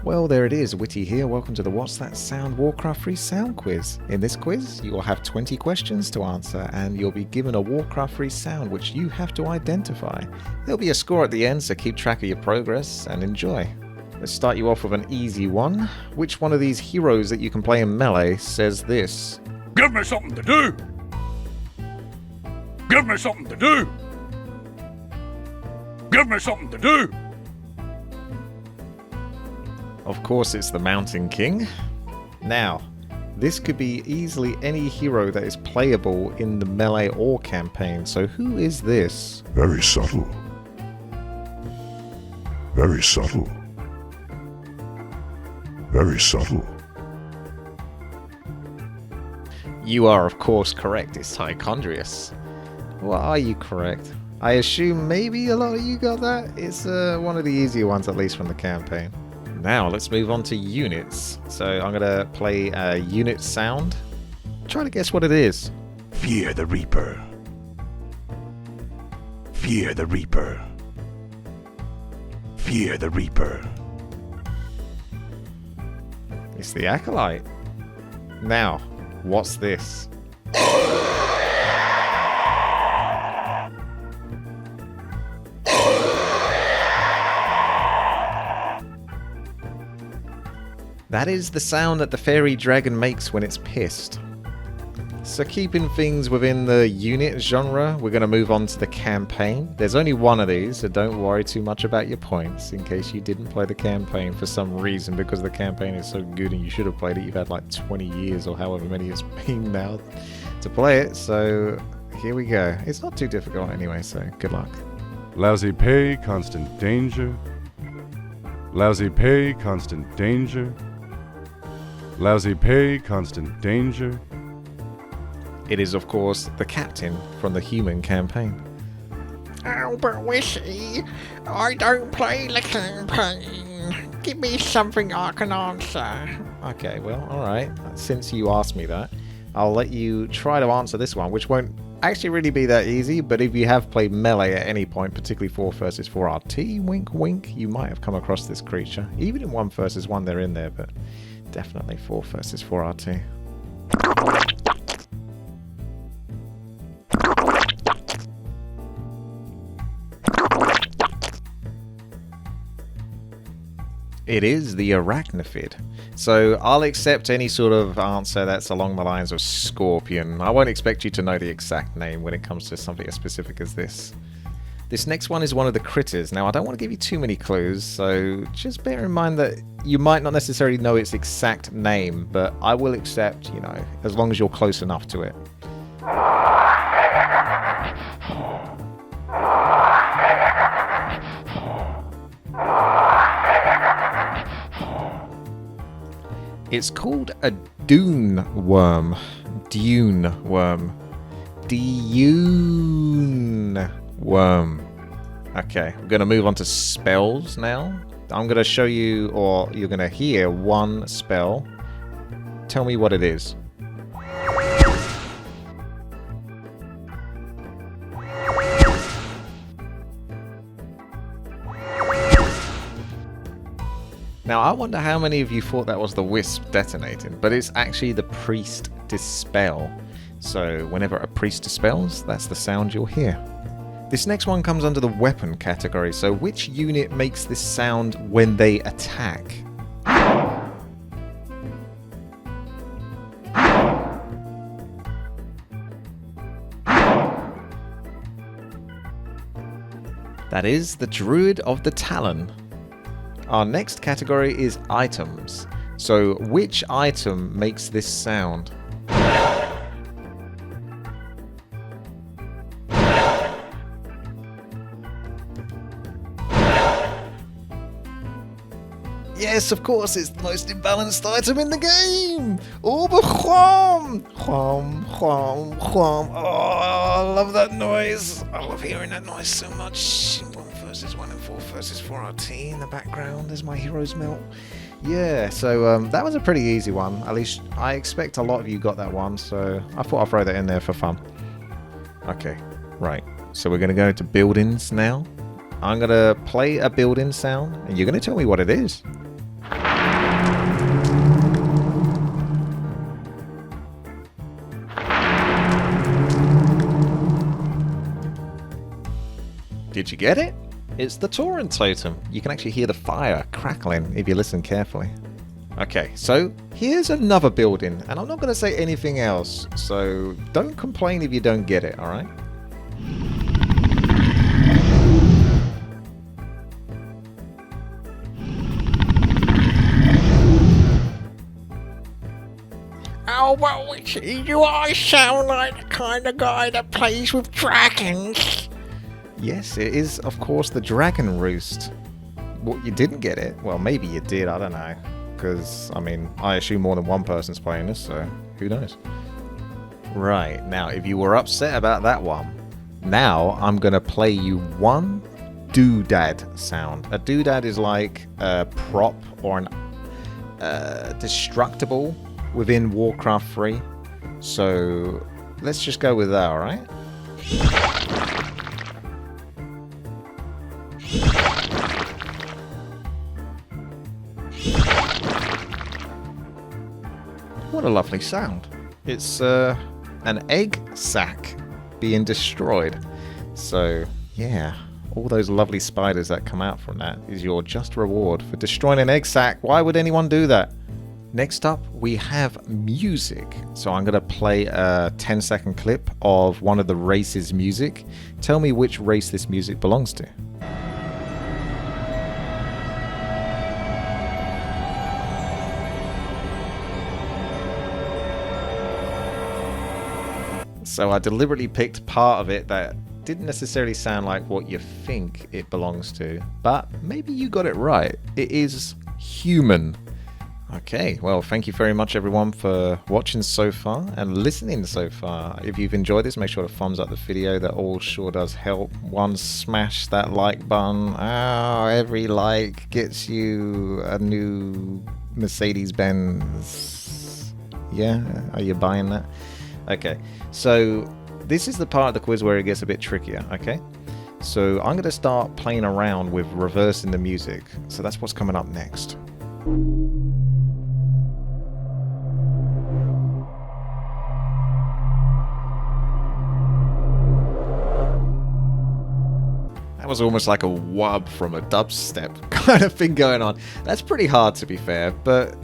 Well, there it is, Witty here. Welcome to the What's That Sound Warcraft Free Sound Quiz. In this quiz, you will have 20 questions to answer, and you'll be given a Warcraft Free sound which you have to identify. There'll be a score at the end, so keep track of your progress and enjoy. Let's start you off with an easy one. Which one of these heroes that you can play in Melee says this? Give me something to do! Give me something to do! Give me something to do! Of course, it's the Mountain King. Now, this could be easily any hero that is playable in the Melee or campaign, so who is this? Very subtle. Very subtle. Very subtle. You are, of course, correct. It's Tichondrius. Well, are you correct? I assume maybe a lot of you got that. It's one of the easier ones, at least from the campaign. Now, let's move on to units. So I'm going to play a unit sound. Try to guess what it is. Fear the Reaper. Fear the Reaper. Fear the Reaper. It's the Acolyte. Now, what's this? That is the sound that the fairy dragon makes when it's pissed. So keeping things within the unit genre, we're going to move on to the campaign. There's only one of these, so don't worry too much about your points in case you didn't play the campaign for some reason, because the campaign is so good and you should have played it. You've had like 20 years or however many it's been now to play it, so here we go. It's not too difficult anyway, so good luck. Lousy pay, constant danger. Lousy pay, constant danger. Lousy pay, constant danger. It is, of course, the captain from the human campaign. Oh, but Wishy, I don't play the campaign. Give me something I can answer. Okay, well, alright. Since you asked me that, I'll let you try to answer this one, which won't actually really be that easy, but if you have played Melee at any point, particularly 4 versus 4 RT, wink wink, you might have come across this creature. Even in 1 versus 1 they're in there, but definitely 4 versus 4 RT. It is the Arachnophid. So I'll accept any sort of answer that's along the lines of Scorpion. I won't expect you to know the exact name when it comes to something as specific as this. This next one is one of the critters. Now, I don't want to give you too many clues, so just bear in mind that you might not necessarily know its exact name, but I will accept, you know, as long as you're close enough to it. It's called a dune worm. Dune worm. Dune worm. Okay, we're going to move on to spells now. I'm going to show you, or you're going to hear one spell. Tell me what it is. Now, I wonder how many of you thought that was the wisp detonating, but it's actually the priest dispel. So whenever a priest dispels, that's the sound you'll hear. This next one comes under the weapon category, so which unit makes this sound when they attack? That is the Druid of the Talon. Our next category is items. So which item makes this sound? Yes, of course, it's the most imbalanced item in the game! Oh, the Chwam! Chwam, Chwam, Chwam. Oh, I love that noise. I love hearing that noise so much. 1 versus 1 and 4 versus 4 RT in the background as my heroes melt. Yeah, so that was a pretty easy one. At least I expect a lot of you got that one, so I thought I'd throw that in there for fun. Okay, right. So we're going to go to buildings now. I'm going to play a building sound, and you're going to tell me what it is. Did you get it? It's the Tauren totem. You can actually hear the fire crackling if you listen carefully. Okay, so here's another building, and I'm not going to say anything else, so don't complain if you don't get it, alright? Oh, but Witchy, do I sound like the kind of guy that plays with dragons? Yes, it is, of course, the Dragon Roost. What, you didn't get it? Well, maybe you did, I don't know. Because, I mean, I assume more than one person's playing this, so who knows? Right, now, if you were upset about that one, now I'm going to play you one doodad sound. A doodad is like a prop or an destructible within Warcraft 3. So, let's just go with that, alright? What a lovely sound. It's an egg sack being destroyed. So, yeah, all those lovely spiders that come out from that is your just reward for destroying an egg sack. Why would anyone do that? Next up, we have music. So I'm going to play a 10-second clip of one of the race's music. Tell me which race this music belongs to. So I deliberately picked part of it that didn't necessarily sound like what you think it belongs to, but maybe you got it right. It is human. Okay, well, thank you very much everyone for watching so far and listening so far. If you've enjoyed this, make sure to thumbs up the video. That all sure does help. One, smash that like button. Oh, every like gets you a new Mercedes-Benz. Yeah, are you buying that? Okay, so this is the part of the quiz where it gets a bit trickier, okay? So I'm going to start playing around with reversing the music. So that's what's coming up next. That was almost like a wub from a dubstep kind of thing going on. That's pretty hard, to be fair, but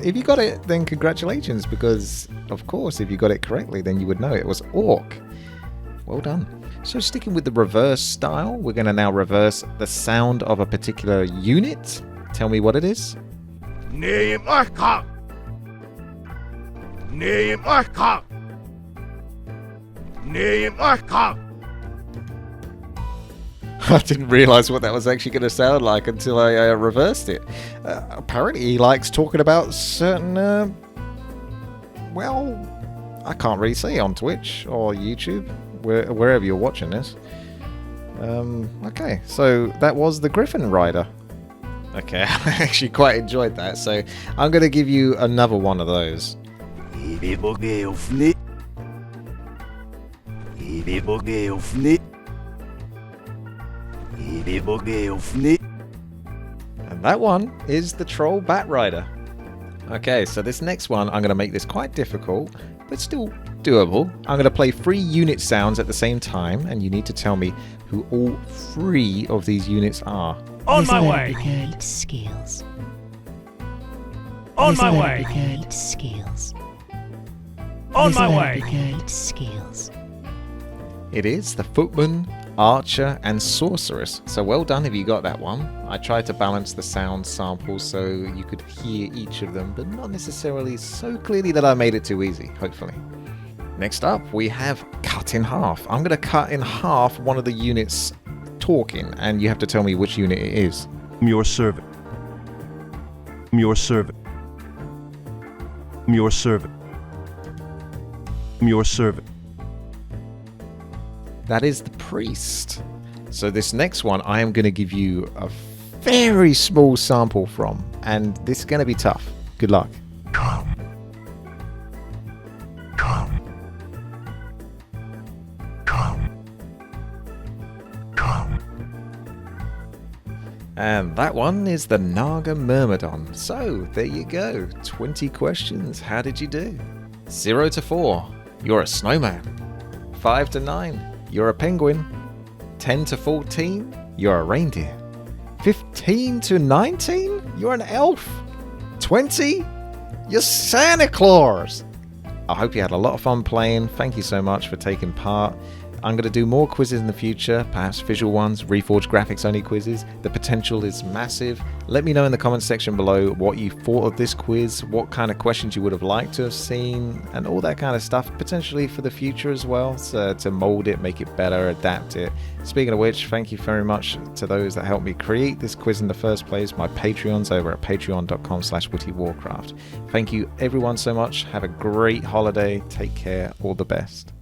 if you got it, then congratulations, because, of course, if you got it correctly, then you would know it was Orc. Well done. So sticking with the reverse style, we're going to now reverse the sound of a particular unit. Tell me what it is. Name Orca. Name Orca. Name Orca. I didn't realise what that was actually going to sound like until I reversed it. Apparently he likes talking about certain, well, I can't really say on Twitch or YouTube, wherever you're watching this. Okay, so that was the Griffin Rider. Okay, I actually quite enjoyed that, so I'm going to give you another one of those. And that one is the Troll Bat Rider. Okay, so this next one, I'm going to make this quite difficult, but still doable. I'm going to play 3 unit sounds at the same time, and you need to tell me who all 3 of these units are. On my way. Good skills. On my way. Good skills. On my way. Good skills. It is the Footman, Archer, and Sorceress. So well done if you got that one. I tried to balance the sound samples so you could hear each of them, but not necessarily so clearly that I made it too easy, hopefully. Next up, we have Cut in Half. I'm going to cut in half one of the units talking, and you have to tell me which unit it is. I'm your servant. I'm your servant. I'm your servant. I'm your servant. That is the Priest. So this next one, I am going to give you a very small sample from, and this is going to be tough. Good luck. Come. Come. Come. Come. And that one is the Naga Myrmidon. So there you go. 20 questions. How did you do? 0 to 4. You're a snowman. 5 to 9. You're a penguin. 10 to 14, you're a reindeer. 15 to 19, you're an elf. 20, you're Santa Claus. I hope you had a lot of fun playing. Thank you so much for taking part. I'm going to do more quizzes in the future, perhaps visual ones, Reforged graphics only quizzes. The potential is massive. Let me know in the comments section below what you thought of this quiz, what kind of questions you would have liked to have seen, and all that kind of stuff, potentially for the future as well, so to mold it, make it better, adapt it. Speaking of which, thank you very much to those that helped me create this quiz in the first place, my Patreons over at patreon.com/WTiiWarcraft. Thank you everyone so much. Have a great holiday. Take care. All the best.